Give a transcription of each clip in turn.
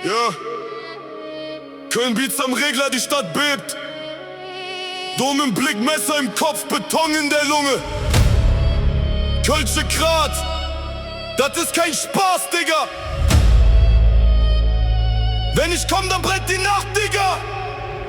Ja. Köln Beats am Regler, die Stadt bebt. Dom im Blick, Messer im Kopf, Beton in der Lunge. Kölsche Grat, das ist kein Spaß, Digga. Wenn ich komm, dann brennt die Nacht, Digga.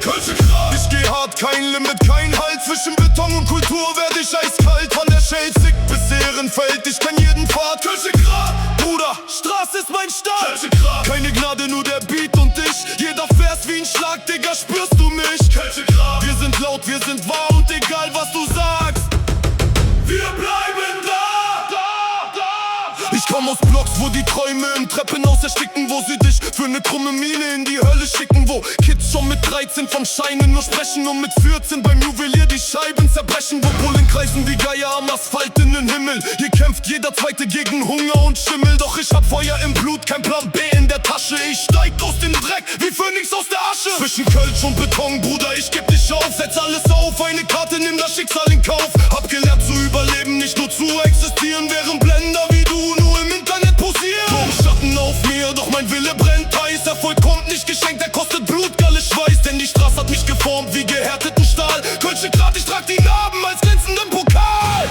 Kölsche Grat. Ich geh hart, kein Limit, kein Halt. Zwischen Beton und Kultur werd ich eiskalt. Von der Schelsig bis Ehrenfeld, ich kenn jeden Pfad. Kölsche Grat. Bruder, Straße ist mein Staat. Kölsche Grat. Keine Gnade, nur der Beat und ich. Jeder Vers wie ein Schlag, Digga, spürst du mich? Kölsche Grat. Wir sind laut, wir sind wahr und egal was du sagst, wir bleiben da. Ich komm aus Blocks, wo die Träume im Treppenhaus ersticken, wo sie dich für eine krumme Miene in die Hölle schicken, wo Kids schon mit 13 vom Scheinen nur sprechen und mit 14 beim Juwelier die Scheiben zerbrechen, wo Bullen kreisen wie Geier am Asphalt in den Himmel. Hier kämpft jeder Zweite gegen Hunger und Schimmel, doch ich hab Feuer im Blut, kein Plan B in der Tasche. Ich steig aus dem Dreck wie Phönix aus der Asche. Zwischen Kölsch und Beton, Bruder, ich geb dich auf. Setz alles auf, eine Karte, nimm das Schicksal in Kauf. Hab gelernt zu überleben, nicht nur zu existieren, während Blender wie du nur im Internet posieren. Drum Schatten auf mir, doch mein Wille brennt heiß. Erfolg kommt nicht geschenkt, er kostet Blut, Galle, Schweiß. Denn die Straße hat mich geformt wie gehärteten Stahl. Kölsche Grat, ich trag die Narben als glänzenden Pokal.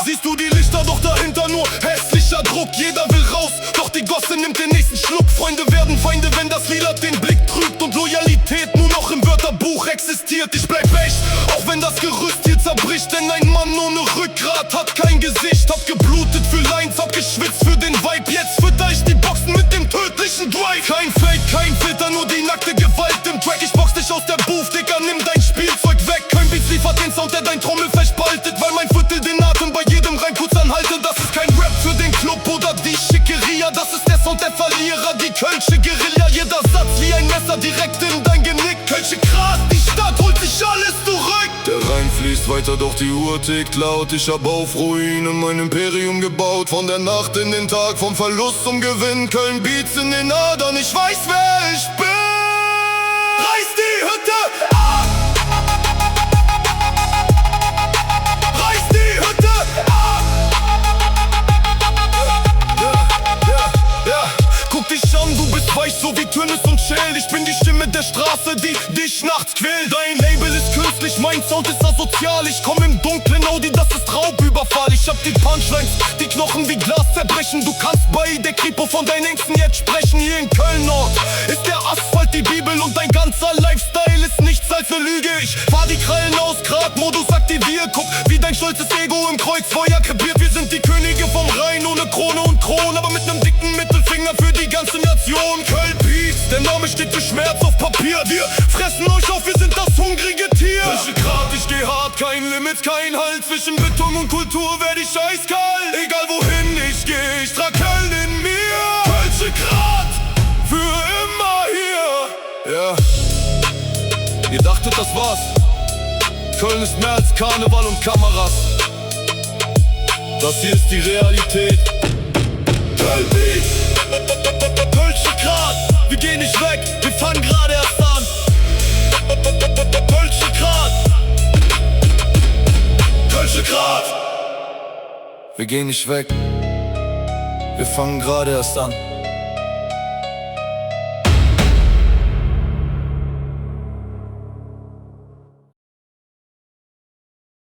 Siehst du die Lichter, doch dahinter nur hässlicher Druck. Jeder will raus, doch die Gosse nimmt den nächsten Schluck. Freunde werden Feinde, wenn das Lila den Blick trübt und Loyalität nur noch im Wörterbuch existiert. Ich bleib echt, auch wenn das Gerüst hier zerbricht, denn ein Mann ohne Rückgrat hat kein Gesicht. Hab geblutet für Lines, hab geschwitzt für den Vibe. Jetzt fütter ich die Boxen mit dem tödlichen Drive. Kein Fake, kein Filter, nur die nackte Gewalt im Track. Ich box dich aus der Booth, Digga, nimm dein Spielzeug weg. Kein Beats liefert den Sound, der dein Trommel verspaltet, weil mein Viertel den Atem bei jedem Reim kurz anhaltet. Das ist kein Rap für den Club oder die Schickeria, das ist der Sound der Verlierer, die Kölsche Guerilla. Jeder Satz wie ein Messer direkt in dein Genick. Kölsche Grat, die Stadt holt sich alles zurück. Der Rhein fließt weiter, doch die Uhr tickt laut. Ich hab auf Ruinen mein Imperium gebaut. Von der Nacht in den Tag, vom Verlust zum Gewinn. Köln Beats in den Adern, ich weiß wer ich bin. Reiß die Hütte ab! Reiß die Hütte ab! Ja. Guck dich an, du bist weich so wie Tönnis und Schell. Ich bin die Stimme der Straße, die dich nachts quält. Dein Label ist künstlich, mein Sound ist asozial. Ich komm im dunklen Audi, das ist Raubüberfall. Ich hab die Punchlines, die Knochen wie Glas zerbrechen. Du kannst bei der Kripo von deinen Ängsten jetzt sprechen. Hier in Köln-Nord ist der Asphalt die Bibel und dein ganzer Lifestyle ist nichts als eine Lüge. Ich fahr die Krallen aus, Gradmodus aktivier. Guck, wie dein stolzes Ego im Kreuzfeuer krepiert. Wir sind die Könige vom Rhein, ohne Krone und Kron, aber mit nem dicken Mittelfinger für die ganze Nation. Köln Beats, der Name steht für Schmerz auf Papier. Wir fressen euch auf, wir sind das hungrige Tier. Kölsche Grat, ich geh hart, kein Limit, kein Halt. Zwischen Beton und Kultur werd ich eiskalt. Egal wohin ich geh, ich trag Köln in mir. Kölsche Grat, für immer hier. Ja, ihr dachtet, das war's. Köln ist mehr als Karneval und Kameras. Das hier ist die Realität. Köln Beats, Kölsche Grat, wir gehen nicht weg, wir fangen gerade erst an. Kölsche Grat, Kölsche Grat, wir gehen nicht weg, wir fangen gerade erst an.